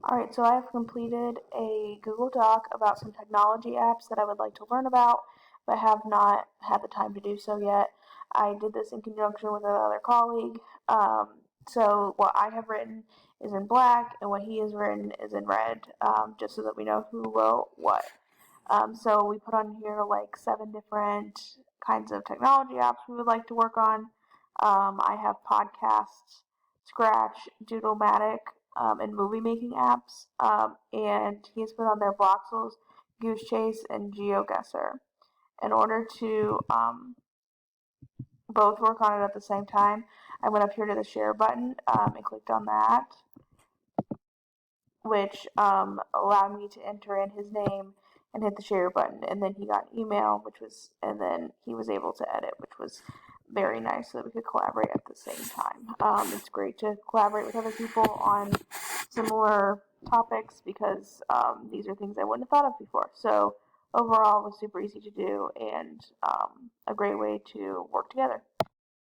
Alright, so I have completed a Google Doc about some technology apps that I would like to learn about, but have not had the time to do so yet. I did this in conjunction with another colleague. So what I have written is in black, and what he has written is in red, just so that we know who wrote what. So we put on here like 7 different kinds of technology apps we would like to work on. I have podcasts, Scratch, Doodlematic, and movie making apps. And he's put on there Voxels, Goose Chase, and GeoGuessr. In order to both work on it at the same time, I went up here to the share button and clicked on that, which allowed me to enter in his name and hit the share button. And then he got an email, and then he was able to edit, which was very nice so that we could collaborate at the same time. It's great to collaborate with other people on similar topics because these are things I wouldn't have thought of before. So overall, it was super easy to do and a great way to work together.